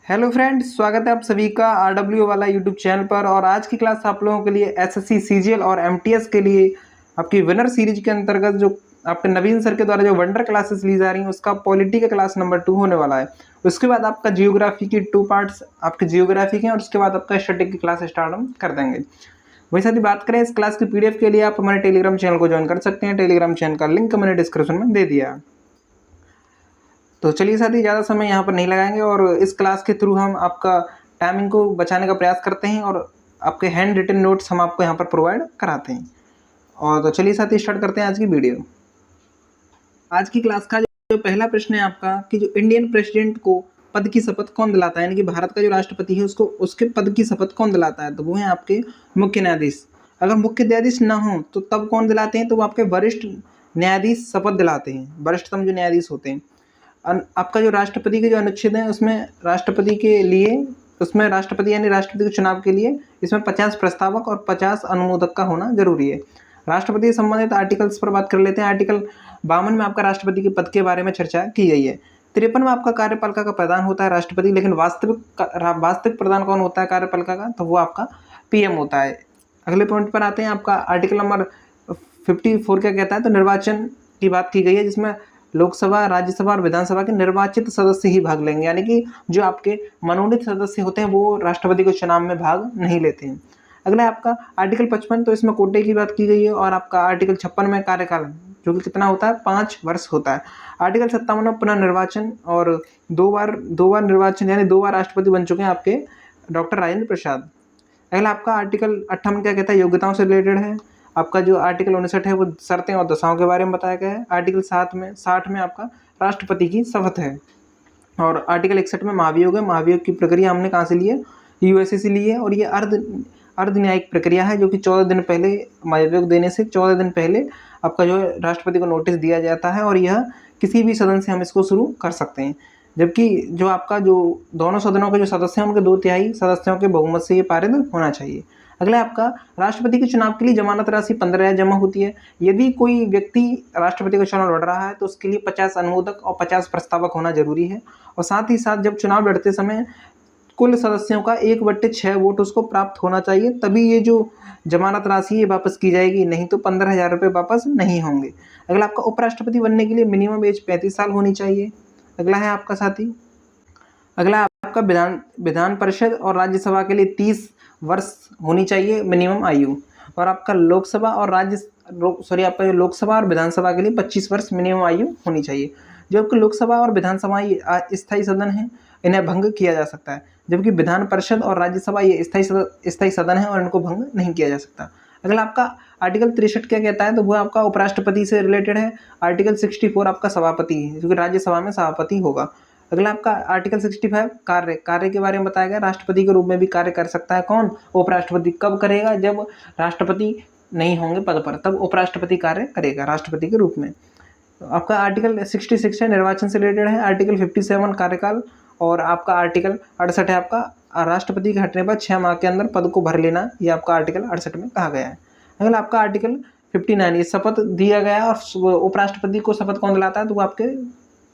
Hello friends, स्वागत है आप सभी का आरडब्ल्यू वाला यूट्यूब चैनल पर। और आज की क्लास आप लोगों के लिए एसएससी सीजीएल और एमटीएस के लिए आपकी विनर सीरीज के अंतर्गत जो आपके नवीन सर के द्वारा जो वंडर क्लासेस ली जा रही हैं उसका पॉलिटी का क्लास नंबर 2 होने वाला है। उसके बाद आपका जियोग्राफी की 2 पार्ट्स आपके जियोग्राफी के हैं और उसके बाद आपका स्टैटिक की क्लास स्टार्ट हम कर देंगे। वही साथ ही बात करें इस क्लास की पीडीएफ के लिए आप हमारे टेलीग्राम चैनल को ज्वाइन कर सकते हैं। टेलीग्राम चैनल का लिंक मैंने डिस्क्रिप्शन में दे दिया है। तो चलिए साथी, ज़्यादा समय यहाँ पर नहीं लगाएंगे और इस क्लास के थ्रू हम आपका टाइमिंग को बचाने का प्रयास करते हैं और आपके हैंड रिटन नोट्स हम आपको यहाँ पर प्रोवाइड कराते हैं। और तो चलिए साथी, स्टार्ट करते हैं आज की वीडियो। आज की क्लास का जो पहला प्रश्न है आपका कि जो इंडियन प्रेसिडेंट को पद की शपथ कौन दिलाता है, यानी कि भारत का जो राष्ट्रपति है उसको उसके पद की शपथ कौन दिलाता है, तो वो है आपके मुख्य न्यायाधीश। अगर मुख्य न्यायाधीश ना हो तो तब कौन दिलाते हैं, तो वो आपके वरिष्ठ न्यायाधीश शपथ दिलाते हैं, वरिष्ठतम जो न्यायाधीश होते हैं। आपका जो राष्ट्रपति के जो अनुच्छेद है उसमें राष्ट्रपति के लिए, उसमें राष्ट्रपति यानी राष्ट्रपति के चुनाव के लिए इसमें 50 प्रस्तावक और 50 अनुमोदक का होना जरूरी है। राष्ट्रपति से संबंधित आर्टिकल्स पर बात कर लेते हैं। आर्टिकल 52 में आपका राष्ट्रपति के पद के बारे में चर्चा की गई है। 53 में आपका कार्यपालिका का प्रधान होता है राष्ट्रपति, लेकिन वास्तविक प्रधान कौन होता है कार्यपालिका का, तो वो आपका पीएम होता है। अगले पॉइंट पर आते हैं। आपका आर्टिकल नंबर 54 क्या कहता है, तो निर्वाचन की बात की गई है, जिसमें लोकसभा, राज्यसभा और विधानसभा के निर्वाचित सदस्य ही भाग लेंगे, यानी कि जो आपके मनोनीत सदस्य होते हैं वो राष्ट्रपति के चुनाव में भाग नहीं लेते हैं। अगला है आपका आर्टिकल 55, तो इसमें कोटे की बात की गई है। और आपका आर्टिकल 56 में कार्यकाल जो कि कितना होता है, 5 वर्ष होता है। आर्टिकल 57 में पुनर्निर्वाचन और दो बार निर्वाचन, यानी 2 बार राष्ट्रपति बन चुके हैं आपके डॉक्टर राजेंद्र प्रसाद। अगला आपका आर्टिकल 58 क्या कहता है, योग्यताओं से रिलेटेड है। आपका जो आर्टिकल 59 है वो शर्तें और दशाओं के बारे में बताया गया है। आर्टिकल 60 में आपका राष्ट्रपति की शपथ है। और आर्टिकल 61 में महाभियोग है। महाभियोग की प्रक्रिया हमने कहाँ से ली है, यूएसए से ली है। और ये अर्ध न्यायिक प्रक्रिया है, जो कि 14 दिन पहले, महाभियोग देने से 14 दिन पहले आपका जो है राष्ट्रपति को नोटिस दिया जाता है और यह किसी भी सदन से हम इसको शुरू कर सकते हैं। जबकि जो आपका जो दोनों सदनों के जो सदस्य हैं उनके 2/3 सदस्यों के बहुमत से ये पारित होना चाहिए। अगला आपका राष्ट्रपति के चुनाव के लिए जमानत राशि 15,000 जमा होती है। यदि कोई व्यक्ति राष्ट्रपति का चुनाव लड़ रहा है तो उसके लिए 50 अनुमोदक और 50 प्रस्तावक होना जरूरी है। और साथ ही साथ जब चुनाव लड़ते समय कुल सदस्यों का 1/6 वोट उसको प्राप्त होना चाहिए, तभी ये जो जमानत राशि है वापस की जाएगी, नहीं तो 15,000 रुपये वापस नहीं होंगे। अगला आपका उपराष्ट्रपति बनने के लिए मिनिमम एज 35 साल होनी चाहिए। अगला है आपका साथी, अगला आपका विधान परिषद और राज्यसभा के लिए 30 वर्ष होनी चाहिए मिनिमम आयु। और आपका लोकसभा और आपका जो लोकसभा और विधानसभा के लिए 25 वर्ष मिनिमम आयु होनी चाहिए। जो आपके लोकसभा और विधानसभा ये स्थायी सदन है, इन्हें भंग किया जा सकता है, जबकि विधान परिषद और राज्यसभा ये स्थायी सदन है और इनको भंग नहीं किया जा सकता। अगला आपका आर्टिकल 63 क्या कहता है, तो वो आपका उपराष्ट्रपति से रिलेटेड है। आर्टिकल 64 आपका सभापति है, जो कि राज्यसभा में सभापति होगा। अगला आपका आर्टिकल 65 कार्य के बारे में बताया गया। राष्ट्रपति के रूप में भी कार्य कर सकता है कौन, उपराष्ट्रपति। कब करेगा, जब राष्ट्रपति नहीं होंगे पद पर, तब उपराष्ट्रपति कार्य करेगा राष्ट्रपति के रूप में। तो आपका आर्टिकल 66 है, निर्वाचन से रिलेटेड है। आर्टिकल 57 कार्यकाल। और आपका आर्टिकल 68 है आपका राष्ट्रपति के हटने पर 6 माह के अंदर पद को भर लेना, ये आपका आर्टिकल 68 में कहा गया है। अगला आपका आर्टिकल 59, ये शपथ दिया गया है और उपराष्ट्रपति को शपथ कौन दिलाता है, तो वो आपके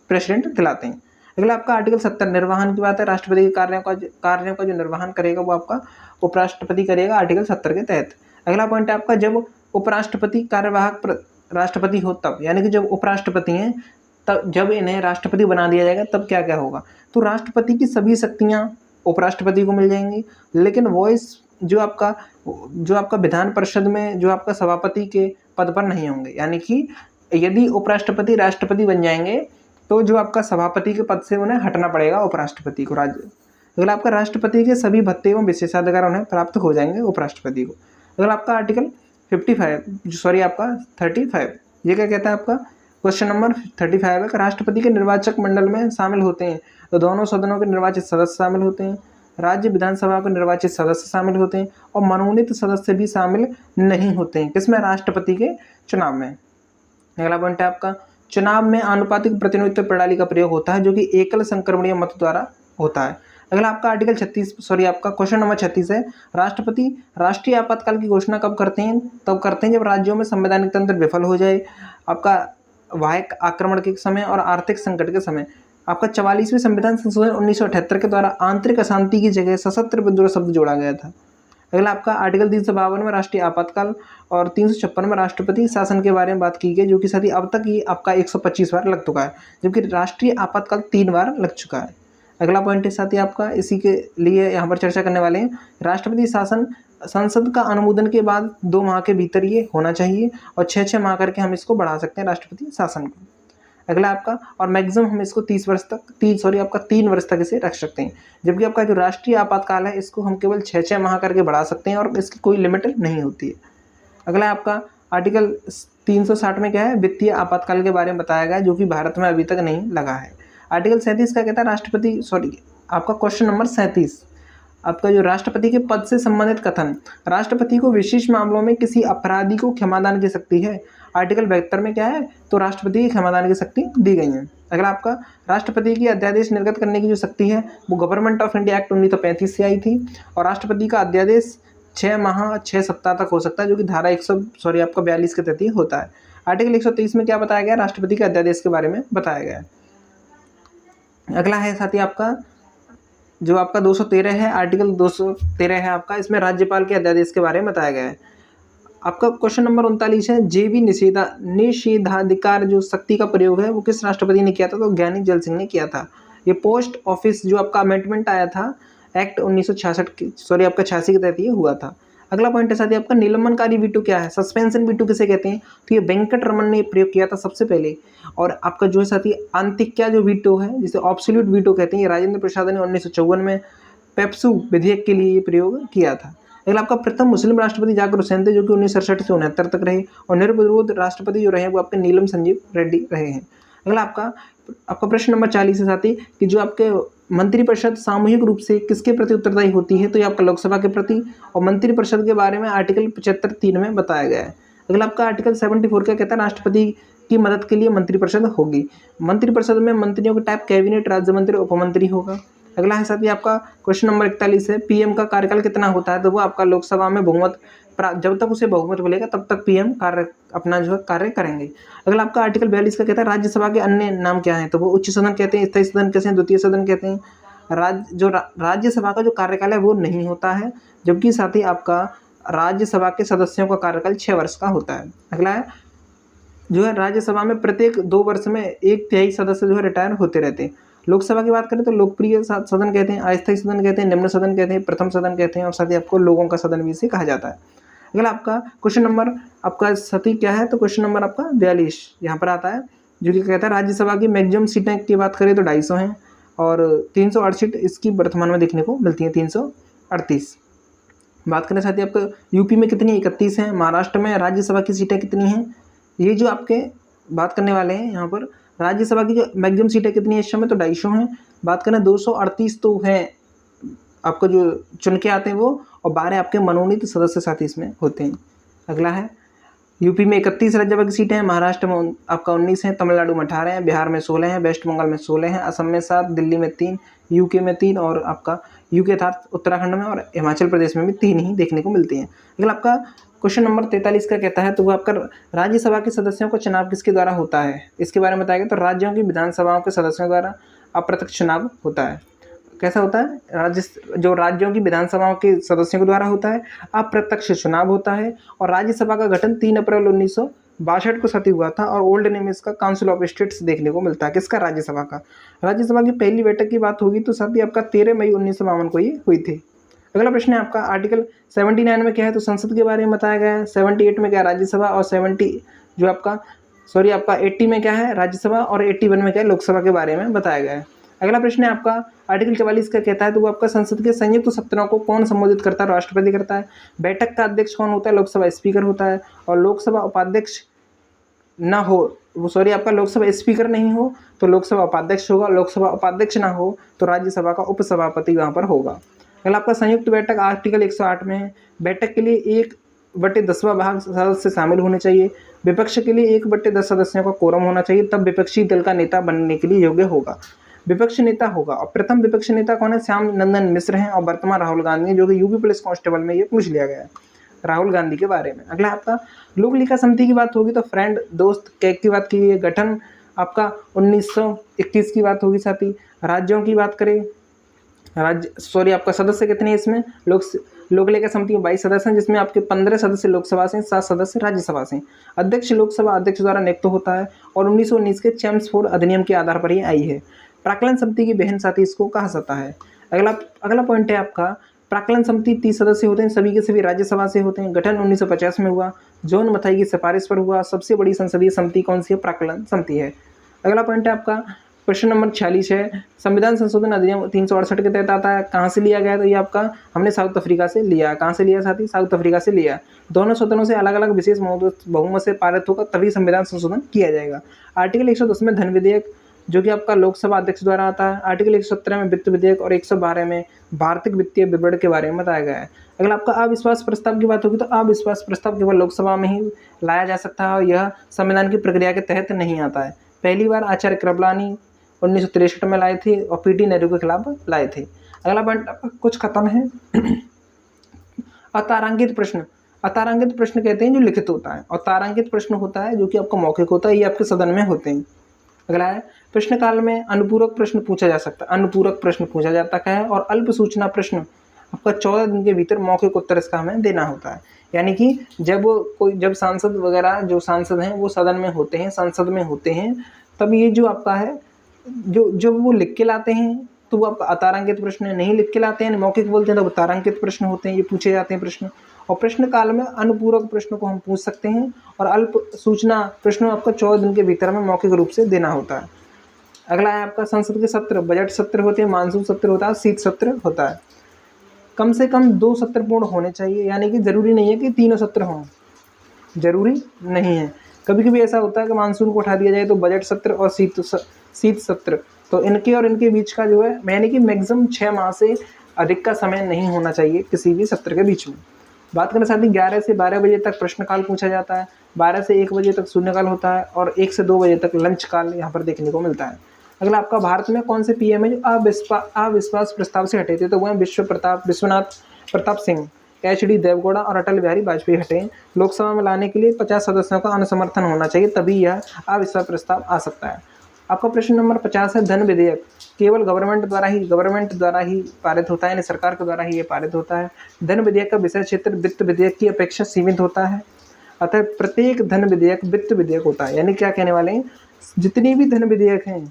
प्रेसिडेंट दिलाते हैं। अगला आपका आर्टिकल 70 निर्वहन की बात है। राष्ट्रपति के कार्यों का जो निर्वहन करेगा वो आपका उपराष्ट्रपति करेगा आर्टिकल 70 के तहत। अगला पॉइंट है आपका, जब उपराष्ट्रपति कार्यवाहक राष्ट्रपति हो तब, यानी कि जब उपराष्ट्रपति हैं तब, जब इन्हें राष्ट्रपति बना दिया जाएगा तब क्या क्या होगा, तो राष्ट्रपति की सभी शक्तियां उपराष्ट्रपति को मिल जाएंगी, लेकिन वॉइस जो आपका विधान परिषद में जो आपका सभापति के पद पर नहीं होंगे। यानी कि यदि उपराष्ट्रपति राष्ट्रपति बन जाएंगे तो जो आपका सभापति के पद से उन्हें हटना पड़ेगा उपराष्ट्रपति को। अगर आपका राष्ट्रपति के सभी भत्ते एवं विशेषाधिकार उन्हें प्राप्त हो जाएंगे उपराष्ट्रपति को। अगर आपका आर्टिकल 35 ये क्या कहता है, आपका क्वेश्चन नंबर 35 है कि राष्ट्रपति के निर्वाचक मंडल में शामिल होते हैं तो दोनों सदनों के निर्वाचित सदस्य शामिल होते हैं, राज्य विधानसभा के निर्वाचित सदस्य शामिल होते हैं और मनोनीत सदस्य भी शामिल नहीं होते हैं, किसमें, राष्ट्रपति के चुनाव में। अगला पॉइंट है आपका, चुनाव में आनुपातिक प्रतिनिधित्व प्रणाली का प्रयोग होता है, जो कि एकल संक्रमणीय मत द्वारा होता है। अगला आपका आर्टिकल 36 आपका क्वेश्चन नंबर 36 है, राष्ट्रपति राष्ट्रीय आपातकाल की घोषणा कब करते हैं, तब करते हैं जब राज्यों में संवैधानिक तंत्र विफल हो जाए, आपका वाह्य आक्रमण के समय और आर्थिक संकट के समय। आपका 44वें संविधान संशोधन 1978 के द्वारा आंतरिक अशांति की जगह सशस्त्र विद्रोह शब्द जोड़ा गया था। अगला आपका आर्टिकल 352 में राष्ट्रीय आपातकाल और 356 में राष्ट्रपति शासन के बारे में बात की गई, जो कि साथ ही अब तक ये आपका 125 बार लग चुका है, जबकि राष्ट्रीय आपातकाल 3 बार लग चुका है। अगला पॉइंट है साथ ही आपका इसी के लिए यहाँ पर चर्चा करने वाले हैं, राष्ट्रपति शासन संसद का अनुमोदन के बाद 2 माह के भीतर ये होना चाहिए और 6 माह करके हम इसको बढ़ा सकते हैं राष्ट्रपति शासन को। अगला आपका और मैक्सिमम हम इसको 3 वर्ष तक इसे रख सकते हैं, जबकि आपका जो राष्ट्रीय आपातकाल है इसको हम केवल 6 माह करके बढ़ा सकते हैं और इसकी कोई लिमिट नहीं होती है। अगला आपका आर्टिकल 360 में क्या है, वित्तीय आपातकाल के बारे में बताया गया है, जो कि भारत में अभी तक नहीं लगा है। आर्टिकल 37 का कहता है आपका क्वेश्चन नंबर 37, आपका जो राष्ट्रपति के पद से संबंधित कथन, राष्ट्रपति को विशेष मामलों में किसी अपराधी को क्षमादान की शक्ति है। आर्टिकल 72 में क्या है, तो राष्ट्रपति की क्षमादान की शक्ति दी गई है। अगला आपका राष्ट्रपति की अध्यादेश निर्गत करने की जो शक्ति है वो गवर्नमेंट ऑफ इंडिया एक्ट 1935 से आई थी, और राष्ट्रपति का अध्यादेश 6 माह 6 सप्ताह तक हो सकता है, जो कि धारा 42 के तहत होता है। आर्टिकल 123 में क्या बताया गया, राष्ट्रपति के अध्यादेश के बारे में बताया गया है। अगला है साथ ही आपका जो आपका 213 है, आर्टिकल 213 है आपका, इसमें राज्यपाल के अध्यादेश के बारे में बताया गया है। आपका क्वेश्चन नंबर 39 है, जेबी निषेधाधिकार जो शक्ति का प्रयोग है वो किस राष्ट्रपति ने किया था, तो ज्ञानी जैल सिंह ने किया था। ये पोस्ट ऑफिस जो आपका अमेंडमेंट आया था एक्ट 86 के तहत ये हुआ था। अगला पॉइंट है साथ ही आपका निलंबनकारी वीटो क्या है, सस्पेंशन वीटो किसे कहते हैं, तो ये वेंकट रमन ने प्रयोग किया था सबसे पहले। और आपका जो है साथ ही आंतरिक जो वीटो है जिसे ऑब्सोल्यूट वीटो कहते हैं, ये राजेंद्र प्रसाद ने 1954 में पेप्सू विधेयक के लिए ये प्रयोग किया था। अगला आपका प्रथम मुस्लिम राष्ट्रपति जाकिर हुसैन थे, जो कि 1967 से 69 तक रहे, और निर्विरोध राष्ट्रपति जो रहे वो आपके नीलम संजीव रेड्डी रहे हैं। अगला आपका प्रश्न नंबर 40 है साथ ही कि जो आपके मंत्रिपरिषद सामूहिक रूप से किसके प्रति उत्तरदायी होती है, तो ये आपका लोकसभा के प्रति, और मंत्रिपरिषद के बारे में आर्टिकल 75(3) में बताया गया है। अगला आपका आर्टिकल 74 का कहता है राष्ट्रपति की मदद के लिए मंत्रिपरिषद होगी। मंत्रिपरिषद में मंत्रियों का टाइप कैबिनेट, राज्य मंत्री, उपमंत्री होगा। अगला है साथ ही आपका क्वेश्चन नंबर 41 है, पीएम का कार्यकाल कितना होता है, तो वो आपका लोकसभा में बहुमत जब तक उसे बहुमत मिलेगा तब तक पीएम अपना जो है कार्य करेंगे। अगला आपका आर्टिकल 42 का कहता है राज्यसभा के अन्य नाम क्या हैं, तो वो उच्च सदन कहते हैं, स्थायी सदन कहते हैं, द्वितीय सदन कहते हैं। राज्यसभा का जो कार्यकाल है वो नहीं होता है, जबकि साथ ही आपका राज्यसभा के सदस्यों का कार्यकाल 6 वर्ष का होता है। अगला है जो है राज्यसभा में प्रत्येक 2 वर्ष में 1/3 सदस्य जो है रिटायर होते रहते हैं। लोकसभा की बात करें तो लोकप्रिय सदन कहते हैं, अस्थायी सदन कहते हैं, निम्न सदन कहते हैं, प्रथम सदन कहते हैं, और साथ ही आपको लोगों का सदन भी इसे कहा जाता है। अगला आपका क्वेश्चन नंबर आपका सती क्या है, तो क्वेश्चन नंबर आपका 42 यहाँ पर आता है, जो कि कहता है राज्यसभा की मैक्सिमम सीटें की बात करें तो 250 हैं, और 368 इसकी वर्तमान में देखने को मिलती हैं, 338। बात करें साथ ही आपका यूपी में कितनी, 31 हैं। महाराष्ट्र में राज्यसभा की सीटें कितनी हैं, ये जो आपके बात करने वाले हैं यहाँ पर राज्यसभा की जो मैक्सिमम सीटें कितनी है इस समय, तो 250 हैं। बात करें 238 तो हैं आपको जो चुन के आते हैं वो, और 12 आपके मनोनीत सदस्य साथ ही इसमें होते हैं। अगला है यूपी में 31 राज्यसभा की सीटें हैं, महाराष्ट्र में आपका 19 है, तमिलनाडु में 18 हैं, बिहार में 16 हैं, वेस्ट बंगाल में 16 हैं, असम में 7, दिल्ली में 3, यूके में 3, और आपका यूके था उत्तराखंड में, और हिमाचल प्रदेश में भी 3 ही देखने को मिलती हैं। अगला आपका क्वेश्चन नंबर 43 का कहता है, तो वो आपका राज्यसभा के सदस्यों का चुनाव किसके द्वारा होता है, इसके बारे में बताया गया। तो राज्यों की विधानसभाओं के सदस्यों द्वारा अप्रत्यक्ष चुनाव होता है। कैसा होता है, जो राज्यों की विधानसभाओं के सदस्यों के द्वारा होता है, अप्रत्यक्ष चुनाव होता है। और राज्यसभा का गठन 3 अप्रैल 1962 को सती हुआ था, और ओल्ड नेम इसका काउंसिल ऑफ स्टेट्स देखने को मिलता है। किसका, राज्यसभा का। राज्यसभा की पहली बैठक की बात होगी तो साथ ही आपका 13 मई 1952 को ये हुई थी। अगला प्रश्न है आपका आर्टिकल 79 में क्या है, तो संसद के बारे में बताया गया है। 78 में क्या है, राज्यसभा, और 80 में क्या है, राज्यसभा, और 81 में क्या है, लोकसभा के बारे में बताया गया है। अगला प्रश्न है आपका आर्टिकल 44 का कहता है, तो वो आपका संसद के संयुक्त सत्रों को कौन संबोधित करता है, राष्ट्रपति करता है। बैठक का अध्यक्ष कौन होता है, लोकसभा स्पीकर होता है। और लोकसभा उपाध्यक्ष ना हो, आपका लोकसभा स्पीकर नहीं हो तो लोकसभा उपाध्यक्ष होगा, लोकसभा उपाध्यक्ष ना हो तो राज्यसभा का उपसभापति वहाँ पर होगा। अगला आपका संयुक्त बैठक आर्टिकल 108 में है, बैठक के लिए 1/10वां भाग सदस्य शामिल होने चाहिए। विपक्ष के लिए 1/10 सदस्यों का कोरम होना चाहिए, तब विपक्षी दल का नेता बनने के लिए योग्य होगा, विपक्ष नेता होगा। और प्रथम विपक्ष नेता कौन है, श्याम नंदन मिश्र हैं, और वर्तमान राहुल गांधी, जो कि यूपी पुलिस कांस्टेबल में ये पूछ लिया गया है राहुल गांधी के बारे में। अगला आपका लोक लेखा समिति की बात होगी तो फ्रेंड, दोस्त, कैग की बात की गई है। गठन आपका 1921 की बात होगी। साथ ही राज्यों की बात करें, आपका सदस्य कितने हैं इसमें, लोक लेखा समिति में 22 सदस्य हैं, जिसमें आपके 15 सदस्य लोकसभा से, 7 सदस्य राज्यसभा से। अध्यक्ष लोकसभा अध्यक्ष द्वारा नियुक्त होता है और 1919 के चेम्सफोर्ड अधिनियम के आधार पर ही आई है। प्राक्कलन समिति की बहन साथी इसको कहा जाता है। अगला पॉइंट है आपका, प्राक्कलन समिति 30 सदस्य होते हैं, सभी के सभी राज्यसभा से होते हैं। गठन 1950 में हुआ, जॉन मथाई की सिफारिश पर हुआ। सबसे बड़ी संसदीय समिति कौन सी है, प्राक्कलन समिति है। अगला पॉइंट है आपका प्रश्न नंबर 46 है, संविधान संशोधन अधिनियम 368 के तहत आता है, कहाँ से लिया गया, तो ये आपका हमने साउथ अफ्रीका से लिया। कहाँ से लिया साथी, साउथ अफ्रीका से लिया। दोनों सदनों से अलग अलग विशेष बहुमत से पारित होगा तभी संविधान संशोधन किया जाएगा। आर्टिकल 110 में धन विधेयक जो कि आपका लोकसभा अध्यक्ष द्वारा आता है। आर्टिकल 117 में वित्त विधेयक और 112 में भारतीय वित्तीय विवरण के बारे में बताया गया है। अगर आपका अविश्वास प्रस्ताव की बात होगी तो अविश्वास प्रस्ताव केवल लोकसभा में ही लाया जा सकता है और यह संविधान की प्रक्रिया के तहत नहीं आता है। पहली बार आचार्य कृपलानी 1963 में लाए थे और पीटी नेहरू के खिलाफ लाए थे। अगला पॉइंट कुछ खत्म है। अतारांकित प्रश्न, अतारांकित प्रश्न कहते हैं जो लिखित होता है, और तारांकित प्रश्न होता है जो कि आपका मौखिक होता है, ये आपके सदन में होते हैं। अगला है प्रश्न काल में अनुपूरक प्रश्न पूछा जा सकता है, अनुपूरक प्रश्न पूछा जाता है, और अल्प सूचना प्रश्न आपका 14 दिन के भीतर मौखिक उत्तर इसका हमें देना होता है। यानी कि जब सांसद वगैरह जो सांसद हैं वो सदन में होते हैं, संसद में होते हैं, तब ये जो आपका है जो वो लिख के लाते हैं तो वो आपका अतारांकित प्रश्न है, नहीं लिख के लाते हैं मौखिक बोलते हैं तो वो तारांकित प्रश्न होते हैं, ये पूछे जाते हैं प्रश्न। और प्रश्न काल में अनुपूरक प्रश्नों को हम पूछ सकते हैं, और अल्प सूचना प्रश्न आपका 14 दिन के भीतर में मौखिक रूप से देना होता है। अगला है आपका संसद के सत्र, बजट सत्र होते हैं, मानसून सत्र होता है, शीत सत्र होता है। कम से कम 2 सत्र पूर्ण होने चाहिए, यानी कि जरूरी नहीं है कि तीनों सत्र हों, जरूरी नहीं है। कभी कभी ऐसा होता है कि मानसून को उठा दिया जाए तो बजट सत्र और शीत सत्र, तो इनके और इनके बीच का जो है यानी कि मैक्सिमम 6 माह से अधिक का समय नहीं होना चाहिए किसी भी सत्र के बीच में। बात करें साथ ही 11 से 12 बजे तक प्रश्नकाल पूछा जाता है, 12 से 1 बजे तक शून्यकाल होता है, और 1 से 2 बजे तक लंच काल यहाँ पर देखने को मिलता है। अगला आपका भारत में कौन से पीएम है जो अविश्वास प्रस्ताव से हटे थे, तो वो है विश्वनाथ प्रताप सिंह, एच.डी. देवगौड़ा और अटल बिहारी वाजपेयी हटे हैं। लोकसभा में लाने के लिए 50 सदस्यों का अनुसमर्थन होना चाहिए, तभी यह अविश्वास प्रस्ताव आ सकता है। आपका प्रश्न नंबर 50 है, धन विधेयक केवल गवर्नमेंट द्वारा ही पारित होता है, यानी सरकार के द्वारा ही ये पारित होता है। धन विधेयक का विषय क्षेत्र वित्त विधेयक की अपेक्षा सीमित होता है, अतः प्रत्येक धन विधेयक वित्त विधेयक होता है। यानी क्या कहने वाले हैं, जितनी भी धन विधेयक हैं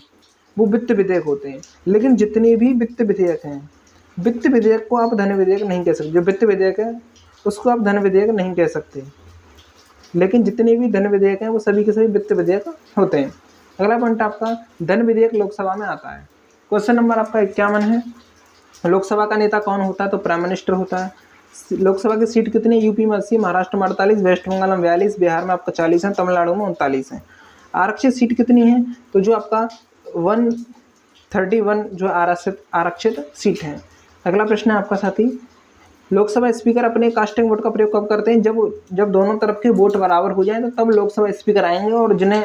वो वित्त विधेयक होते हैं, लेकिन जितने भी वित्त विधेयक हैं, वित्त विधेयक को आप धन विधेयक नहीं कह सकते। जो वित्त विधेयक है उसको आप धन विधेयक नहीं कह सकते, लेकिन जितने भी धन विधेयक हैं वो सभी के सभी वित्त विधेयक होते हैं। अगला पॉइंट आपका धन विधेयक लोकसभा में आता है। क्वेश्चन नंबर आपका 51 है, लोकसभा का नेता कौन होता है, तो प्राइम मिनिस्टर होता है। लोकसभा की सीट कितनी है, यूपी में 80, महाराष्ट्र में 48, वेस्ट बंगाल में 42, बिहार में आपका 40 है, तमिलनाडु में 39 है। आरक्षित सीट कितनी है, तो जो आपका 131 जो आरक्षित सीट है। अगला प्रश्न है आपका साथी, लोकसभा स्पीकर अपने कास्टिंग वोट का प्रयोग कब करते हैं, जब दोनों तरफ के वोट बराबर हो जाए तो तब लोकसभा स्पीकर आएंगे, और जिन्हें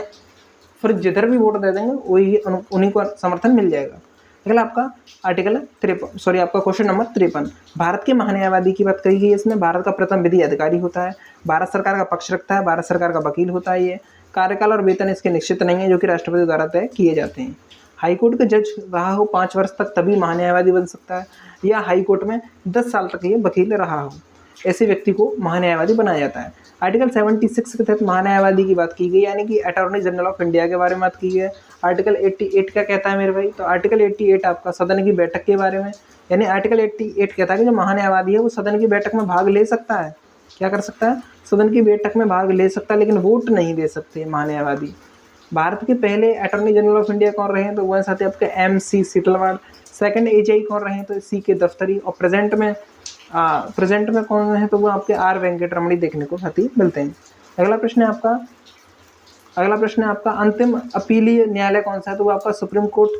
फिर जिधर भी वोट दे देंगे वही उन्हीं को समर्थन मिल जाएगा। अगला आपका आपका क्वेश्चन नंबर 53, भारत के महान्यायवादी की बात करी गई है। इसमें भारत का प्रथम विधि अधिकारी होता है, भारत सरकार का पक्ष रखता है, भारत सरकार का वकील होता है। ये कार्यकाल और वेतन इसके निश्चित नहीं है, जो कि राष्ट्रपति द्वारा तय किए जाते हैं। हाईकोर्ट का जज रहा हो 5 वर्ष तक तभी महान्यायवादी बन सकता है, या हाईकोर्ट में 10 साल तक ये वकील रहा हो, ऐसे व्यक्ति को महान्यायवादी बनाया जाता है। आर्टिकल 76 के तहत महान्यायवादी की बात की गई, यानी कि अटॉर्नी जनरल ऑफ इंडिया के बारे में बात की गई है। आर्टिकल 88 क्या कहता है मेरे भाई, तो आर्टिकल 88 आपका सदन की बैठक के बारे में, यानी आर्टिकल 88 कहता है कि जो महान्यायवादी है वो सदन की बैठक में भाग ले सकता है। क्या कर सकता है, सदन की बैठक में भाग ले सकता है, लेकिन वोट नहीं दे सकते महान्यायवादी। भारत के पहले अटॉर्नी जनरल ऑफ इंडिया कौन रहे हैं, तो वह साथ ही आपके MC सीटलवाड़। सेकंड AGI कौन रहे हैं, तो CK दफ्तरी। और प्रेजेंट में कौन है, तो वो आपके R वेंकटरमणी देखने को साथ ही मिलते हैं। अगला प्रश्न है आपका अंतिम अपीलीय न्यायालय कौन सा है, तो वो आपका सुप्रीम कोर्ट।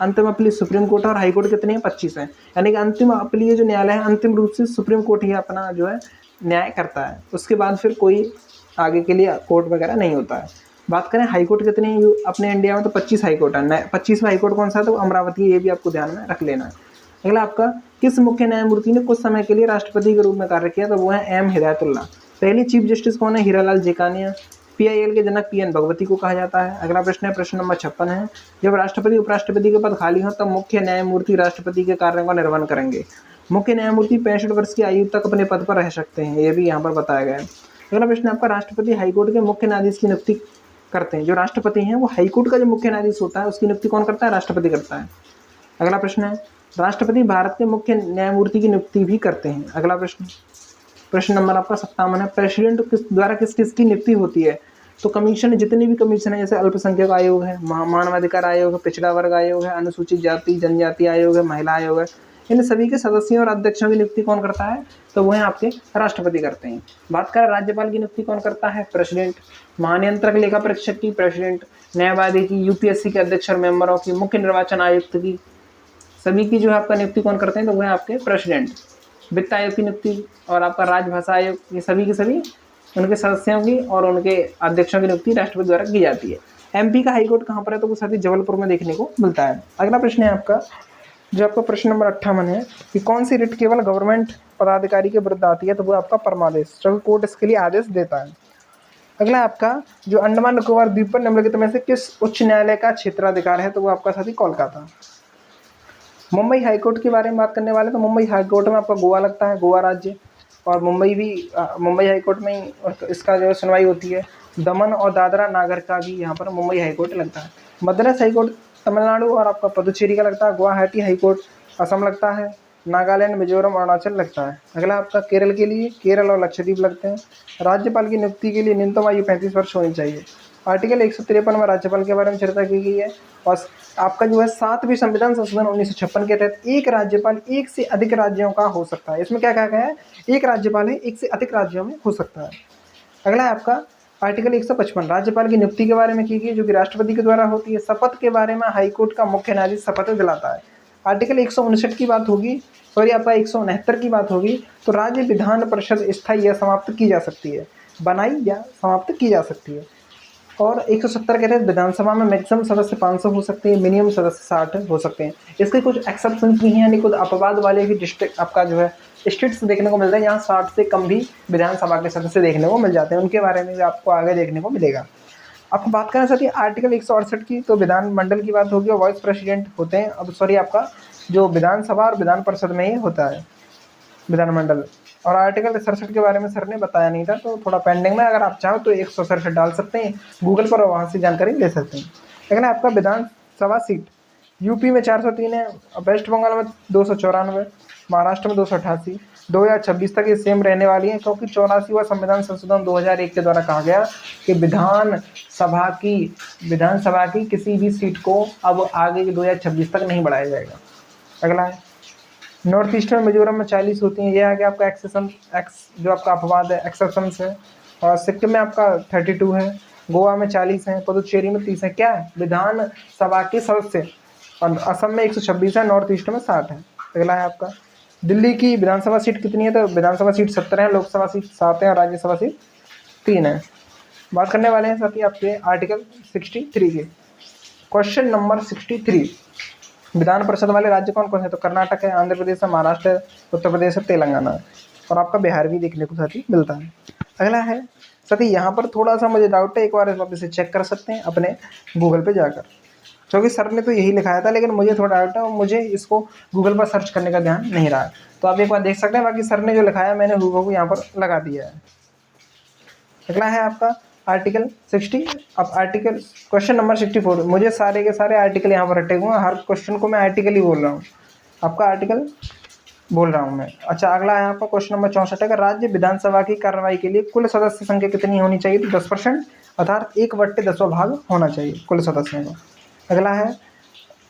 अंतिम अपीलीय सुप्रीम कोर्ट, और हाई कोर्ट कितने हैं, 25 हैं। यानी कि अंतिम अपीलीय जो न्यायालय है अंतिम रूप से सुप्रीम कोर्ट ही अपना जो है न्याय करता है, उसके बाद फिर कोई आगे के लिए कोर्ट वगैरह नहीं होता है। बात करें हाई कोर्ट कितने हैं अपने इंडिया में, तो 25 हाई कोर्ट है। 25वां हाई कोर्ट कौन सा है, तो अमरावती, ये भी आपको ध्यान में रख लेना है। अगला आपका किस मुख्य न्यायमूर्ति ने कुछ समय के लिए राष्ट्रपति के रूप में कार्य किया, तो वो है M हिदायतुल्लाह। पहले चीफ जस्टिस कौन है, हीरालाल जेकानिया। PIL के जनक PN भगवती को कहा जाता है। अगला प्रश्न है, प्रश्न नंबर 56 है, जब राष्ट्रपति उपराष्ट्रपति के पद खाली हो तब मुख्य न्यायमूर्ति राष्ट्रपति के कार्यों का निर्वहन करेंगे। मुख्य न्यायमूर्ति 65 वर्ष की आयु तक अपने पद पर रह सकते हैं, ये भी यहाँ पर बताया गया है। अगला प्रश्न आपका, राष्ट्रपति हाईकोर्ट के मुख्य न्यायाधीश की नियुक्ति करते हैं। जो राष्ट्रपति हैं वो हाईकोर्ट का जो मुख्य न्यायाधीश होता है उसकी नियुक्ति कौन करता है? राष्ट्रपति करता है। अगला प्रश्न है, राष्ट्रपति भारत के मुख्य न्यायमूर्ति की नियुक्ति भी करते हैं। अगला प्रश्न, प्रश्न नंबर आपका 57 है, प्रेसिडेंट द्वारा किस किसकी नियुक्ति होती है? तो कमीशन, जितने भी कमीशन है, जैसे अल्पसंख्यक आयोग है, मानवाधिकार आयोग है, पिछड़ा वर्ग आयोग है, अनुसूचित जाति जनजाति आयोग है, महिला आयोग है, इन सभी के सदस्यों और अध्यक्षों की नियुक्ति कौन करता है? तो वो है आपके राष्ट्रपति करते हैं। बात करें राज्यपाल की नियुक्ति कौन करता है? प्रेसिडेंट। महानियंत्रक लेखा परीक्षक की प्रेसिडेंट, न्यायवादी की, यूपीएससी के अध्यक्ष और मेंबरों की, मुख्य निर्वाचन आयुक्त की, सभी की जो है आपका नियुक्ति कौन करते हैं? तो वो है आपके प्रेसिडेंट। वित्त आयोग की नियुक्ति और आपका राजभाषा आयोग, ये सभी के सभी उनके सदस्यों की और उनके अध्यक्षों की नियुक्ति राष्ट्रपति द्वारा की जाती है। MP का हाईकोर्ट कहाँ पर है? तो वो साथी जबलपुर में देखने को मिलता है। अगला प्रश्न है आपका, जो आपका प्रश्न नंबर 58 है कि कौन सी रिट केवल गवर्नमेंट पदाधिकारी के विरुद्ध आती है? तो वो आपका परमादेश, जो कोर्ट इसके लिए आदेश देता है। अगला आपका, जो अंडमान निकोबार द्वीप पर निम्नलिखित में से किस उच्च न्यायालय का क्षेत्राधिकार है? तो वो आपका साथी कोलकाता। मुंबई हाईकोर्ट के बारे में बात करने वाले, तो मुंबई हाईकोर्ट में आपका गोवा लगता है, गोवा राज्य, और मुंबई हाईकोर्ट में ही इसका जो सुनवाई होती है। दमन और दादरा नागर का भी यहाँ पर मुंबई हाईकोर्ट लगता है। मद्रास हाईकोर्ट तमिलनाडु और आपका पुदुचेरी का लगता है। गुवाहाटी हाईकोर्ट असम लगता है। नागालैंड, मिजोरम, अरुणाचल लगता है। अगला आपका केरल के लिए, केरल और लक्षद्वीप लगते हैं। राज्यपाल की नियुक्ति के लिए न्यूनतम आयु 35 वर्ष होनी चाहिए। आर्टिकल 153 में राज्यपाल के बारे में चर्चा की गई है। और आपका जो है 7वें संविधान संशोधन 1956 के तहत एक राज्यपाल एक से अधिक राज्यों का हो सकता है। इसमें क्या कहा गया है? एक राज्यपाल है, एक से अधिक राज्यों में हो सकता है। अगला है आपका आर्टिकल 155 राज्यपाल की नियुक्ति के बारे में की गई, जो कि राष्ट्रपति के द्वारा होती है। शपथ के बारे में हाईकोर्ट का मुख्य न्यायाधीश शपथ दिलाता है। आर्टिकल 159 की बात होगी, सॉरी आपका 169 की बात होगी, तो राज्य विधान परिषद स्थायी या समाप्त की जा सकती है, बनाई या समाप्त की जा सकती है। और 170 के तहत विधानसभा में मैक्सिमम सदस्य 500 हो सकते हैं, मिनिमम सदस्य 60 हो सकते हैं। इसके कुछ एक्सेप्शन भी हैं, यानी कुछ अपवाद वाले भी डिस्ट्रिक्ट आपका जो है स्टेट्स देखने को मिलता है, यहाँ 60 से कम भी विधानसभा के सदस्य देखने को मिल जाते हैं। उनके बारे में भी आपको आगे देखने को मिलेगा। आपको बात करना चाहती है आर्टिकल 168 की, तो विधानमंडल की बात होगी और वाइस प्रेसिडेंट होते हैं। अब सॉरी आपका जो विधानसभा और विधान परिषद में ही होता है विधानमंडल। और आर्टिकल 67 के बारे में सर ने बताया नहीं था, तो थोड़ा पेंडिंग में, अगर आप चाहो तो 167 डाल सकते हैं गूगल पर और वहाँ से जानकारी ले सकते हैं। लेकिन आपका विधानसभा सीट यूपी में 403 है, वेस्ट बंगाल में 294, महाराष्ट्र में 288, 2026 तक ये सेम रहने वाली है, क्योंकि 84वां संविधान संशोधन 2001 के द्वारा कहा गया कि विधानसभा की किसी भी सीट को अब आगे 2026 तक नहीं बढ़ाया जाएगा। अगला है नॉर्थ ईस्ट में मिजोरम में 40 होती हैं, ये आगे आपका जो आपका अपवाद है एक्सेप्शंस है। और सिक्किम में आपका 32 है, गोवा में 40 है, पुदुचेरी में 30 है। क्या है? विधानसभा के सदस्य। और असम में 126 है, नॉर्थ ईस्ट में 60 है। अगला है आपका दिल्ली की विधानसभा सीट कितनी है? तो विधानसभा सीट 17 है, लोकसभा सीट 7 है और राज्यसभा सीट 3 है। बात करने वाले हैं साथ ही आपके आर्टिकल 63 के। क्वेश्चन नंबर 63, विधान परिषद वाले राज्य कौन कौन है? तो कर्नाटक है, आंध्र प्रदेश है, महाराष्ट्र है, उत्तर प्रदेश है, तेलंगाना है, और आपका बिहार भी देखने को साथी मिलता है। अगला है साथी, यहाँ पर थोड़ा सा मुझे डाउट है, एक बार आप इसे चेक कर सकते हैं अपने गूगल पे जाकर, क्योंकि सर ने तो यही लिखाया था, लेकिन मुझे थोड़ा डाउट है और मुझे इसको गूगल पर सर्च करने का ध्यान नहीं रहा। तो आप एक बार देख सकते हैं, बाकी सर ने जो लिखाया मैंने गूगल को यहाँ पर लगा दिया है। अगला है आपका आर्टिकल 60। अब आर्टिकल क्वेश्चन नंबर 64, मुझे सारे के सारे आर्टिकल यहाँ पर रटे हुए हैं, हर क्वेश्चन को मैं आर्टिकल ही बोल रहा हूँ, आपका आर्टिकल बोल रहा हूँ मैं। अच्छा, अगला है आपका क्वेश्चन नंबर 64 है, राज्य विधानसभा की कार्रवाई के लिए कुल सदस्य संख्या कितनी होनी चाहिए? तो 10%, अर्थात 1/10वां भाग होना चाहिए कुल सदस्यों का। अगला है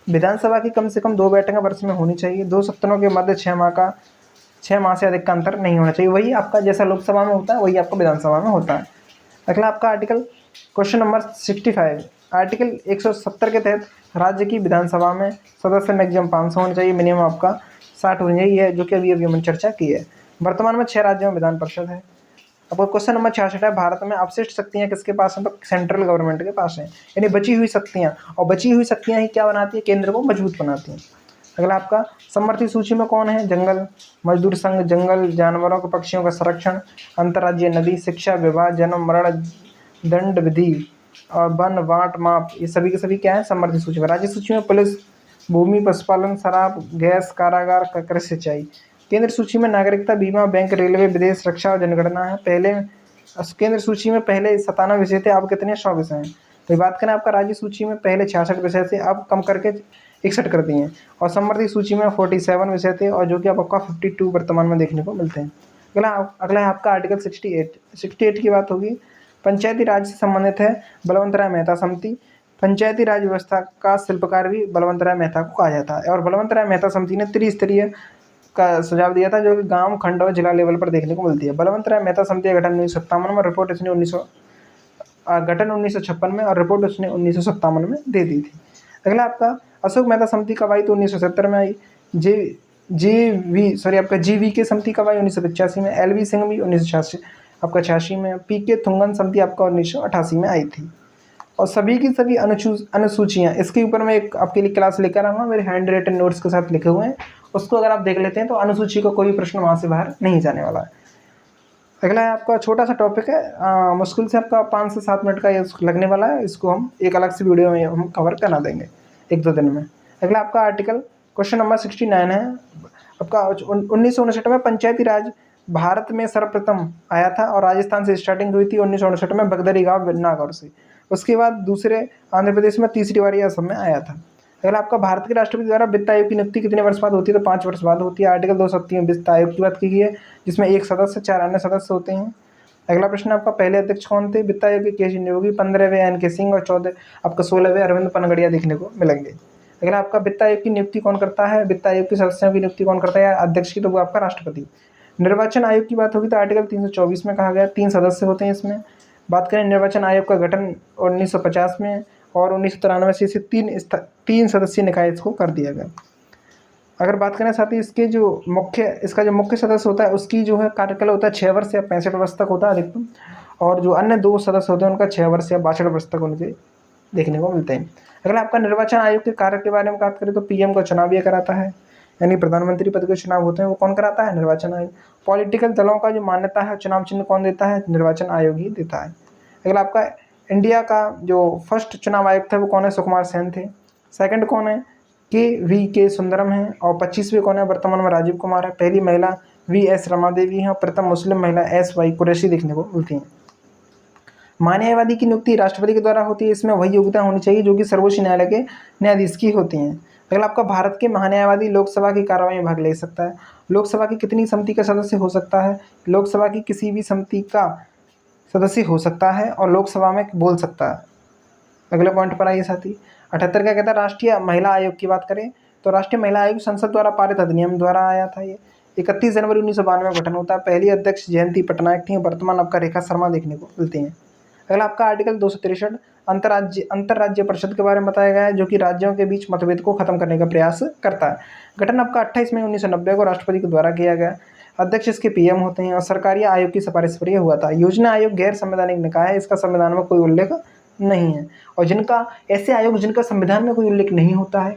विधानसभा की कम से कम 2 बैठकें वर्ष में होनी चाहिए, 2 सत्रों के मध्य 6 माह से अधिक का अंतर नहीं होना चाहिए। वही आपका जैसा लोकसभा में होता है वही आपका विधानसभा में होता है। अगला आपका आर्टिकल क्वेश्चन नंबर 65, आर्टिकल 170 के तहत राज्य की विधानसभा में सदस्य मैक्सिमम 500 होने चाहिए, मिनिमम आपका 60 होनी चाहिए, है जो कि अभी हमने चर्चा की है। वर्तमान में 6 राज्यों में विधान परिषद है। अब क्वेश्चन नंबर 66 है, भारत में अपशिष्ट शक्तियाँ किसके पास हैं? तो सेंट्रल गवर्नमेंट के पास हैं, यानी बची हुई शक्तियाँ, और बची हुई शक्तियाँ ही क्या बनाती है? केंद्र को मजबूत बनाती हैं। अगला आपका समर्थित सूची में कौन है? जंगल मजदूर संघ, जंगल जानवरों के पक्षियों का संरक्षण, अंतर्राज्यीय नदी, शिक्षा, विवाह, जन्म मरण, दंड विधि और वन बांट माप, ये सभी के सभी क्या है समृद्धि सूची में। राज्य सूची में पुलिस, भूमि, पशुपालन, शराब, गैस, कारागार, कृषि सिंचाई। केंद्र सूची में नागरिकता, बीमा, बैंक, रेलवे, विदेश, रक्षा और जनगणना है। पहले केंद्र सूची में पहले 97 विषय थे, अब कितने 100 विषय हैं। तो बात करें आपका राज्य सूची में पहले 66 विषय थे, अब कम करके 61 कर दिए हैं। और समृद्धि सूची में 47 विषय थे, और जो कि आपका 52 वर्तमान में देखने को मिलते हैं। अगला है आपका आर्टिकल 68 की बात होगी। पंचायती राज से संबंधित है बलवंत राय मेहता समिति। पंचायती राज व्यवस्था का शिल्पकार भी बलवंत राय मेहता को कहा जाता है। और बलवंत राय मेहता समिति ने त्रिस्तरीय का सुझाव दिया था, जो कि गांव, खंड और जिला लेवल पर देखने को मिलती है। बलवंत राय मेहता समिति का गठन 1957 में, रिपोर्ट इसने 1956 में, और रिपोर्ट उसने 1957 में दे दी थी। अगला आपका अशोक मेहता समिति कब आई, तो 1970 में आई। जीवी के समिति कब आई, 1985 में। LV सिंह भी 1986 में। PK थुंगन समिति आपका 1988 में आई थी। और सभी की सभी अनुसूचियाँ, इसके ऊपर मैं एक आपके लिए क्लास लेकर आऊँगा, मेरे हैंड रिटन नोट्स के साथ लिखे हुए हैं, उसको अगर आप देख लेते हैं तो अनुसूची का कोई भी प्रश्न वहाँ से बाहर नहीं जाने वाला है। अगला है आपका छोटा सा टॉपिक है, मुश्किल से आपका 5 से 7 मिनट का ये लगने वाला है, इसको हम एक अलग से वीडियो में हम कवर करा देंगे 1-2 दिन में। अगला आपका आर्टिकल क्वेश्चन नंबर 69 है आपका। 1959 में पंचायती राज भारत में सर्वप्रथम आया था, और राजस्थान से स्टार्टिंग हुई थी 1959 में, बगदरी गाँव नागौर से। उसके बाद दूसरे आंध्र प्रदेश में, तीसरी बार यह असम में आया था। अगर आपका भारत के राष्ट्रपति द्वारा वित्त आयोग की नियुक्ति कितने वर्ष बाद होती है, तो 5 वर्ष बाद होती है। आर्टिकल 230 में वित्त आयोग की बात की गई है, जिसमें 1 सदस्य, 4 अन्य सदस्य होते हैं। अगला प्रश्न आपका पहले अध्यक्ष कौन थे वित्त आयोग के, KG योगी। 15वें NK सिंह, और 16वें अरविंद पनगड़िया देखने को मिलेंगे। अगला आपका वित्त आयोग की नियुक्ति कौन करता है, वित्त आयोग के सदस्यों की नियुक्ति कौन करता है अध्यक्ष की, तो वो आपका राष्ट्रपति। निर्वाचन आयोग की बात होगी तो आर्टिकल 324 में कहा गया 3 सदस्य होते हैं इसमें। बात करें निर्वाचन आयोग का गठन 1950 में, और 1993 से 3 सदस्यीय निकाय इसको कर दिया गया। अगर बात करें साथ ही इसका जो मुख्य सदस्य होता है, उसकी जो है कार्यकाल होता है 6 वर्ष या 65 वर्ष तक होता है अधिकतम, और जो अन्य 2 सदस्य होते हैं उनका 6 वर्ष या 62 वर्ष तक उनके देखने को मिलते हैं। अगर आपका निर्वाचन आयोग के कार्य के बारे में बात करें तो PM का चुनाव यह कराता है, यानी प्रधानमंत्री पद के चुनाव होते हैं वो कौन कराता है, निर्वाचन आयोग। पॉलिटिकल दलों का जो मान्यता है, चुनाव चिन्ह कौन देता है, निर्वाचन आयोग ही देता है। अगर आपका इंडिया का जो फर्स्ट चुनाव आयुक्त है वो कौन है, सुकुमार सेन थे। सेकंड कौन है, KVK सुंदरम है। और 25वें कौन है, वर्तमान में राजीव कुमार है। पहली महिला VS रमा देवी है, और प्रथम मुस्लिम महिला SY कुरैशी देखने को मिलती हैं। महान्यायवादी की नियुक्ति राष्ट्रपति के द्वारा होती है, इसमें वही योग्यता होनी चाहिए जो कि सर्वोच्च न्यायालय के न्यायाधीश की होती हैं। अगर आपका भारत के महान्यायवादी लोकसभा की कार्रवाई में भाग ले सकता है। लोकसभा की कितनी समिति का सदस्य हो सकता है, लोकसभा की किसी भी समिति का सदस्य हो सकता है, और लोकसभा में बोल सकता है। अगले पॉइंट पर आइए साथी। 78 क्या कहता है, राष्ट्रीय महिला आयोग की बात करें तो राष्ट्रीय महिला आयोग संसद द्वारा पारित अधिनियम द्वारा आया था। ये 31 जनवरी 1992 में गठन होता है। पहली अध्यक्ष जयंती पटनायक थी, वर्तमान आपका रेखा शर्मा देखने को मिलती हैं। अगला आपका आर्टिकल 263 अंतर्राज्य परिषद के बारे में बताया गया है, जो कि राज्यों के बीच मतभेद को खत्म करने का प्रयास करता है। गठन आपका 28 मई 1990 को राष्ट्रपति के द्वारा किया गया। अध्यक्ष इसके PM होते हैं, और सरकारी आयोग की सिफारिश पर यह हुआ था। योजना आयोग गैर संवैधानिक निकाय है, इसका संविधान में कोई उल्लेख नहीं है, और ऐसे आयोग जिनका संविधान में कोई उल्लेख नहीं होता है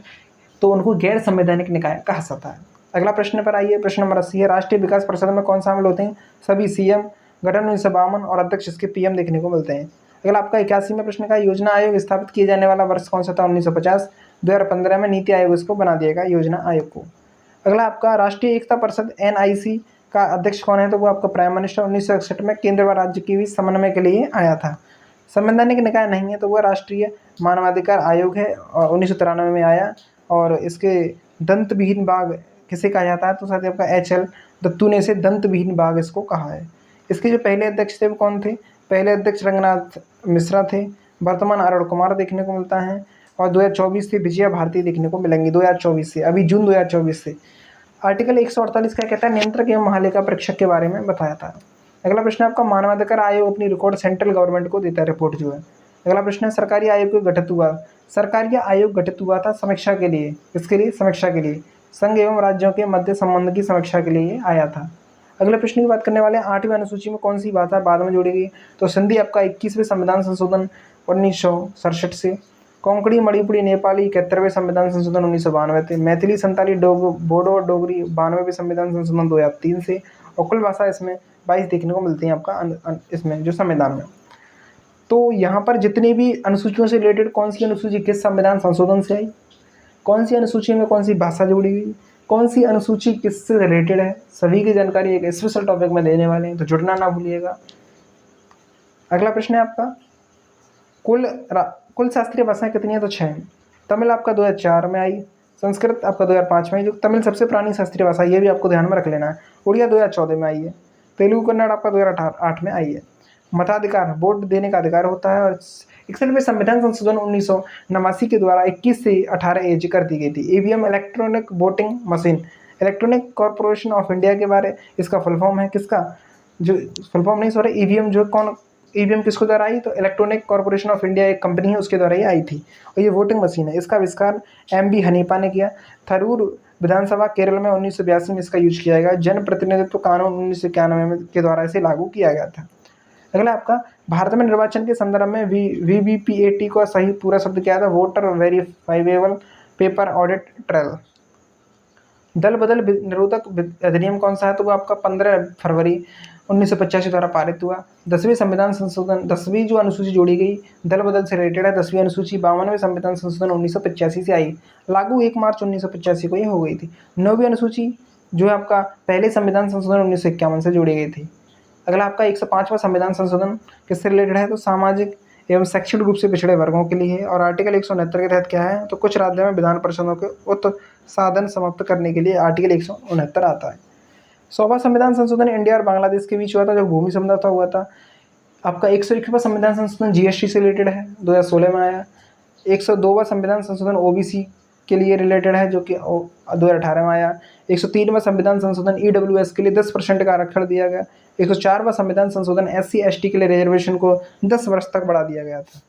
तो उनको गैर संवैधानिक निकाय कहा जाता है। अगला प्रश्न पर आइए, प्रश्न नंबर 80 है, राष्ट्रीय विकास परिषद में कौन शामिल होते हैं, सभी CM। गठन 1952, और अध्यक्ष इसके PM देखने को मिलते हैं। अगला आपका 81 में प्रश्न का, योजना आयोग स्थापित किए जाने वाला वर्ष कौन सा था, 1950। 2015 में नीति आयोग इसको बना दिया गया, योजना आयोग को। अगला आपका राष्ट्रीय एकता परिषद NIC का अध्यक्ष कौन है, तो वो आपका प्राइम मिनिस्टर। 1961 में केंद्र व राज्य के बीच समन्वय के लिए आया था। संवैधानिक निकाय नहीं है तो वह राष्ट्रीय मानवाधिकार आयोग है, और 1993 में आया। और इसके दंतविहीन बाघ किसे कहा जाता है, तो साथ ही आपका HL दत्तू ने इसे दंतविहीन बाघ इसको कहा है। इसके जो पहले अध्यक्ष थे वो कौन थे, पहले अध्यक्ष रंगनाथ मिश्रा थे, वर्तमान अरुण कुमार देखने को मिलता है। और 2024 से विजया भारती देखने को मिलेंगी, 2024 से, अभी जून 2024 से। आर्टिकल 148 क्या कहता है, नियंत्रक एवं महालेखा परीक्षक के बारे में बताया था। अगला प्रश्न आपका, मानवाधिकार आयोग अपनी रिकॉर्ड सेंट्रल गवर्नमेंट को देता है, रिपोर्ट जो है। अगला प्रश्न है, सरकारी आयोग को गठित हुआ, सरकारी आयोग गठित हुआ था समीक्षा के लिए, इसके लिए समीक्षा के लिए संघ एवं राज्यों के मध्य संबंध की समीक्षा के लिए आया था। अगले प्रश्न की बात करने वाले हैं, 8वीं अनुसूची में कौन सी भाषा बाद में जोड़ी गई, तो सिंधी आपका 21वें संविधान संशोधन 1967 से, कोंकणी मणिपुरी नेपाली 71वें संविधान संशोधन 1992 से, मैथिली संताली बोडो और डोगरी 92वें संविधान संशोधन 2003 से, और कुल भाषा इसमें 22 देखने को मिलती है आपका इसमें जो संविधान में। तो यहाँ पर जितनी भी अनुसूचियों से रिलेटेड कौन सी अनुसूची किस संविधान संशोधन से आई, कौन सी अनुसूची में कौन सी भाषा जोड़ी गई, कौन सी अनुसूची किससे रिलेटेड है, सभी की जानकारी एक स्पेशल टॉपिक में देने वाले हैं, तो जुड़ना ना भूलिएगा। अगला प्रश्न है आपका, कुल शास्त्रीय भाषाएं कितनी है, तो 6 हैं। तमिल आपका 2004 में आई, संस्कृत आपका 2005 में आई, जो तमिल सबसे पुरानी शास्त्रीय भाषा, ये भी आपको ध्यान में रख लेना है। उड़िया 2014 में आई है। तेलुगु कन्नड़ आपका 2008 में आई है। मताधिकार, वोट देने का अधिकार होता है। और 61वें संविधान संशोधन 1989 के द्वारा 21 से 18 एज कर दी गई थी। EVM electronic voting machine, electronic corporation of India के बारे, इसका फुल फॉर्म है किसका, जो फुल फॉर्म नहीं सॉरी, ईवीएम जो कौन, ईवीएम किसको द्वारा आई, तो इलेक्ट्रॉनिक कॉर्पोरेशन ऑफ इंडिया एक कंपनी है, उसके द्वारा ये आई थी। और ये वोटिंग मशीन है, इसका आविष्कार एम.बी. हनीफा ने किया। थरूर विधानसभा केरल में 1982 में इसका यूज किया गया। जन प्रतिनिधित्व कानून 1991 के द्वारा इसे लागू किया गया था। अगला आपका, भारत में निर्वाचन के संदर्भ में वीवीपीएटी का सही पूरा शब्द क्या था, वोटर वेरीफाइवेबल पेपर ऑडिट ट्रेल। दल बदल निरोधक अधिनियम कौन सा है, तो वो आपका 15 फरवरी 1985 द्वारा पारित हुआ। 10वीं संविधान संशोधन, 10वीं जो अनुसूची जोड़ी गई दल बदल से रिलेटेड है, 10वीं अनुसूची 52वें संविधान संशोधन 1985 से आई, लागू 1 मार्च 1985 को ये हो गई थी। 9वीं अनुसूची जो है आपका पहले संविधान संशोधन 1951 से जोड़ी गई थी। अगला आपका 105वां संविधान संशोधन किससे रिलेटेड है, तो सामाजिक एवं शैक्षणिक रूप से पिछड़े वर्गों के लिए है। और आर्टिकल 169 के तहत क्या है, तो कुछ राज्यों में विधान परिषदों के उत्साधन समाप्त करने के लिए आर्टिकल 169 आता है। 100वां संविधान संशोधन इंडिया और बांग्लादेश के बीच हुआ था, जो भूमि समझौता हुआ था। आपका 101वां संविधान संशोधन जीएसटी से रिलेटेड है, 2016 में आया। 102वां संविधान संशोधन ओबीसी के लिए रिलेटेड है, जो कि 2018 में आया। 103वां संविधान संशोधन ईडब्ल्यूएस के लिए 10% का आरक्षण दिया गया। 104वां संविधान संशोधन एससी एसटी के लिए रिजर्वेशन को 10 वर्ष तक बढ़ा दिया गया था।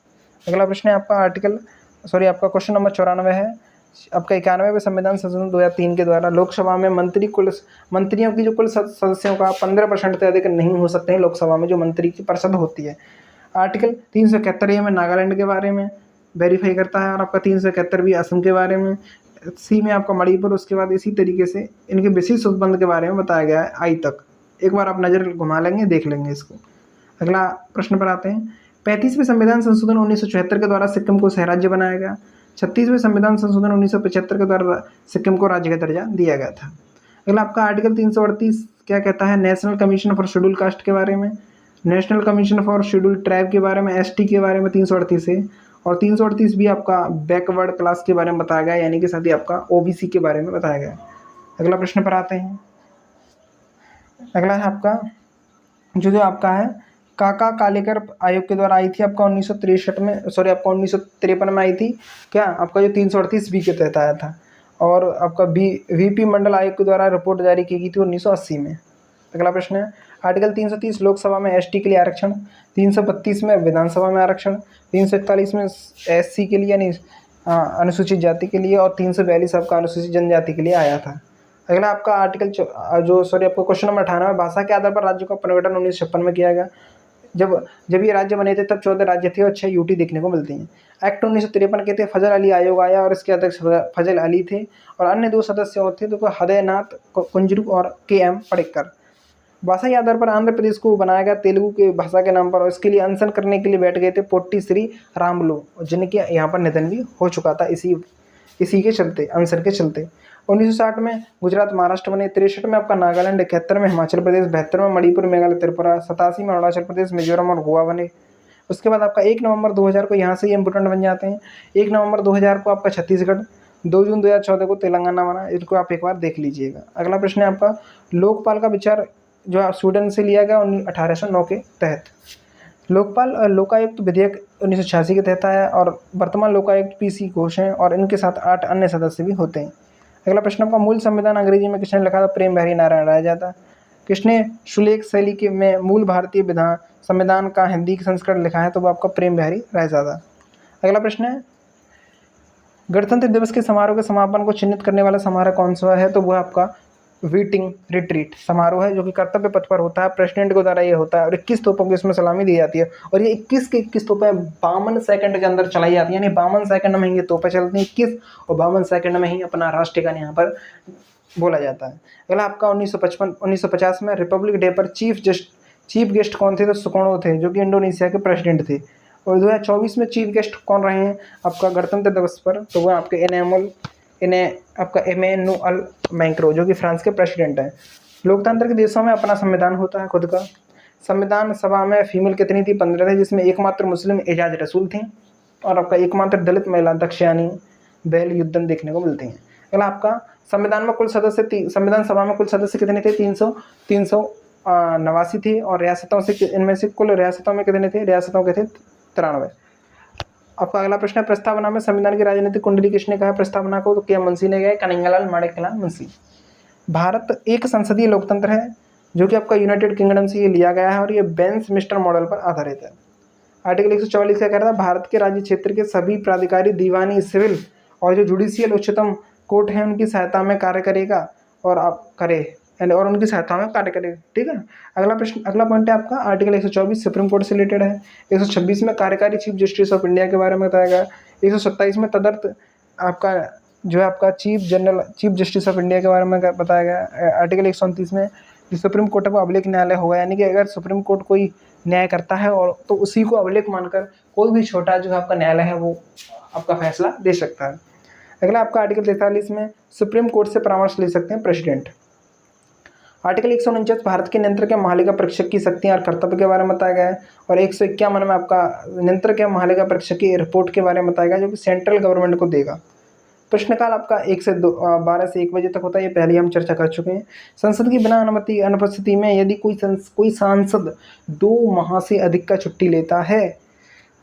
अगला प्रश्न है आपका आपका क्वेश्चन नंबर 94 है। आपका 91वें संविधान संशोधन 2003 के द्वारा लोकसभा में मंत्रियों की जो कुल सदस्यों का 15% से अधिक नहीं हो सकते हैं लोकसभा में, जो मंत्री की परिषद होती है। आर्टिकल 371 में नागालैंड के बारे में वेरीफाई करता है, और आपका 371 भी असम के बारे में, सी में आपका मणिपुर। उसके बाद इसी तरीके से इनके विशेष उपबंध के बारे में बताया गया है आई तक। एक बार आप नज़र घुमा लेंगे, देख लेंगे इसको। अगला प्रश्न पर आते हैं। 35वें संविधान संशोधन 1974 के द्वारा सिक्किम को सहराज्य बनाया गया। 36वें संविधान संशोधन 1975 के द्वारा सिक्किम को राज्य का दर्जा दिया गया था। अगला आपका आर्टिकल 338 क्या कहता है, national commission for schedule caste के बारे में, national commission for schedule tribe के बारे में, एसटी के बारे में 338 है। और 338 भी आपका बैकवर्ड क्लास के बारे में बताया गया, यानी कि साथ ही आपका ओबीसी के बारे में बताया गया। अगला प्रश्न पर आते हैं। अगला है आपका जो आपका है काका कालेकर आयोग के द्वारा आई थी, आपका 1963 में, आपका 1953 में आई थी क्या, आपका जो 338 बी के तहत आया था। और आपका वीपी मंडल आयोग के द्वारा रिपोर्ट जारी की गई थी 1980 में। अगला प्रश्न है आर्टिकल 330 लोकसभा में एसटी के लिए आरक्षण, 332 में विधानसभा में आरक्षण, 341 में एससी के लिए यानी अनुसूचित जाति के लिए, और 342 आपका अनुसूचित जनजाति के लिए आया था। अगला आपका आर्टिकल आपको क्वेश्चन नंबर 98, भाषा के आधार पर राज्यों का पुनर्गठन 1956 में किया गया। जब ये राज्य बने थे तब 14 राज्य थे और 6 यूटी देखने को मिलती हैं। एक्ट 1953 के थे, फजल अली आयोग आया और इसके अध्यक्ष फजल अली थे, और अन्य 2 सदस्य और थे, तो हृदयनाथ कुंजरू और के.एम. पडिक्कर। भाषा के आधार पर आंध्र प्रदेश को बनाया गया तेलुगु के भाषा के नाम पर, और इसके लिए अनशन करने के लिए बैठ गए थे पोट्टी श्री रामुलु, जिनके यहाँ पर निधन भी हो चुका था इसी के चलते, अनशन के चलते। 1960 में गुजरात महाराष्ट्र बने। 63 में आपका नागालैंड, 71 में हिमाचल प्रदेश, 72 में मणिपुर मेघालय त्रिपुरा, 87 में अरुणाचल प्रदेश मिजोरम और गोवा बने। उसके बाद आपका 1 नवंबर 2000 को यहाँ से ये इंपोर्टेंट बन जाते हैं। 1 नवंबर 2000 को आपका छत्तीसगढ़, 2 जून 2014 को तेलंगाना बना। इनको आप एक बार देख लीजिएगा। अगला प्रश्न है आपका लोकपाल का विचार जो स्वीडन से लिया गया 1809 के तहत। लोकायुक्त विधेयक 1986 के तहत आया, और वर्तमान लोकायुक्त पीसी घोष हैं, और इनके साथ 8 अन्य सदस्य भी होते हैं। अगला प्रश्न आपका मूल संविधान अंग्रेजी में किसने लिखा था, प्रेम बिहारी नारायण रायजादा। किसने सुलेख शैली के में मूल भारतीय संविधान का हिंदी संस्करण लिखा है, तो वो आपका प्रेम बिहारी रायजादा। अगला प्रश्न है गणतंत्र दिवस के समारोह के समापन को चिन्हित करने वाला समारोह कौन सा है, तो वह आपका वीटिंग रिट्रीट समारोह है, जो कि कर्तव्य पथ पर होता है, प्रेसिडेंट के द्वारा ये होता है, और 21 तोपों को इसमें सलामी दी जाती है, और ये 21 के 21 तोपें 52 सेकंड के अंदर चलाई जाती है, यानी 52 सेकंड में ही ये तोपें चलती हैं 21, और 52 सेकंड में ही अपना राष्ट्रगान यहाँ पर बोला जाता है। अगला आपका 1950 में रिपब्लिक डे पर चीफ गेस्ट कौन थे, तो सुकर्णो थे, जो कि इंडोनेशिया के प्रेसिडेंट थे। और 2024 में चीफ गेस्ट कौन रहे हैं आपका गणतंत्र दिवस पर, तो वह आपके आपका इमैनुअल मैक्रों, जो कि फ्रांस के प्रेसिडेंट हैं। लोकतांत्रिक देशों में अपना संविधान होता है खुद का। संविधान सभा में फीमेल कितनी थी? 15 थी, जिसमें एकमात्र मुस्लिम एजाज रसूल थी और आपका एकमात्र दलित महिला दक्षयानी बैल युद्धन देखने को मिलती हैं। अगला आपका संविधान सभा में कुल सदस्य कितने थे? 389 थे और रियासतों से इनमें से कुल रियासतों में कितने थे? रियासतों के थे 93। आपका अगला प्रश्न है, प्रस्तावना में संविधान की राजनीतिक कुंडली किसने कहा? प्रस्तावना को तो के मुंशी ने कहा, कन्हैयालाल माणिक्यलाल मुंशी। भारत एक संसदीय लोकतंत्र है जो कि आपका यूनाइटेड किंगडम से ये लिया गया है और ये वेस्टमिंस्टर मॉडल पर आधारित है। आर्टिकल 144 क्या कह रहा था? भारत के राज्य क्षेत्र के सभी प्राधिकारी, दीवानी, सिविल और जो जुडिशियल उच्चतम कोर्ट है उनकी सहायता में कार्य करेगा और उनकी सहायता में कार्य करेगा। ठीक है। अगला पॉइंट है आपका आर्टिकल 124 सुप्रीम कोर्ट से रिलेटेड है। 126 में कार्यकारी चीफ जस्टिस ऑफ इंडिया के बारे में बताया गया। 127 में तदर्थ आपका जो है आपका चीफ जस्टिस ऑफ इंडिया के बारे में बताया गया। आर्टिकल 129 में जो सुप्रीम कोर्ट है वो अभिलेख न्यायालय होगा, यानी कि अगर सुप्रीम कोर्ट कोई न्याय करता है और तो उसी को अभिलेख मानकर कोई भी छोटा जो है आपका न्यायालय है वो आपका फैसला दे सकता है। अगला आपका आर्टिकल 43 में सुप्रीम कोर्ट से परामर्श ले सकते हैं प्रेसिडेंट। आर्टिकल 149 भारत के नियंत्रक या महालेखा परीक्षक की शक्तियां और कर्तव्य के बारे में बताया गया है और 151 में आपका नियंत्रक या महालेखा परीक्षक की रिपोर्ट के बारे में बताया गया जो कि सेंट्रल गवर्नमेंट को देगा। प्रश्नकाल आपका 12 से 1 बजे तक होता है, ये पहले हम चर्चा कर चुके हैं। संसद की बिना अनुपस्थिति में यदि कोई सांसद 2 माह से अधिक का छुट्टी लेता है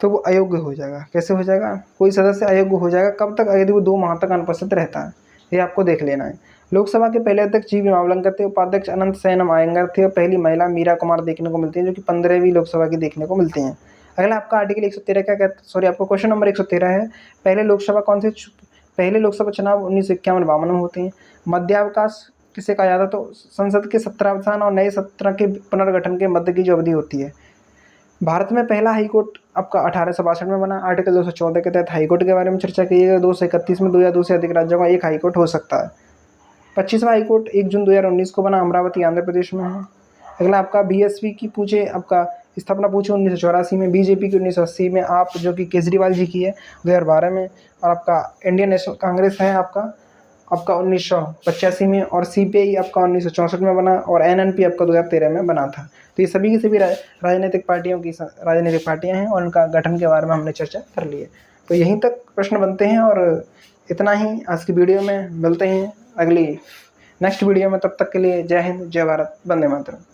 तो वो अयोग्य हो जाएगा। कैसे हो जाएगा? कोई सदस्य अयोग्य हो जाएगा कब तक? यदि वो 2 माह तक अनुपस्थित रहता है, ये आपको देख लेना है। लोकसभा के पहले अध्यक्ष जी विमावलंकर थे, उपाध्यक्ष अनंत सैनम आयंगर थे और पहली महिला मीरा कुमार देखने को मिलती है जो कि 15वीं लोकसभा की देखने को मिलती हैं। अगला आपका आर्टिकल 113 क्या कहता है? सॉरी, आपको क्वेश्चन नंबर 113 है, पहले लोकसभा चुनाव 1951-52 में होते हैं। मध्यावकाश किसे कहा जाता? तो संसद के सत्रावसान और नए सत्र के पुनर्गठन के मध्य की जो अवधि होती है। भारत में पहला हाईकोर्ट आपका 1862 में बना। आर्टिकल 214 के तहत हाईकोर्ट के बारे में चर्चा की गई। 231 में 2 या 2 से अधिक राज्यों का एक हाईकोर्ट हो सकता है। 25वां हाईकोर्ट 1 जून 2019 को बना, अमरावती आंध्र प्रदेश में है। अगला आपका बीएसपी की पूछे आपका स्थापना पूछे 1984 में, बीजेपी की 1980 में, आप जो कि केजरीवाल जी की है 2012 में, और आपका इंडियन नेशनल कांग्रेस है आपका 1985 में, और सीपीआई आपका 1964 में बना, और एनएनपी आपका 2013 में बना था। तो ये सभी की सभी राजनीतिक पार्टियां हैं और उनका गठन के बारे में हमने चर्चा कर ली है। तो यहीं तक प्रश्न बनते हैं और इतना ही आज की वीडियो में। मिलते हैं अगली नेक्स्ट वीडियो में, तब तक के लिए जय हिंद, जय भारत, वंदे मातरम।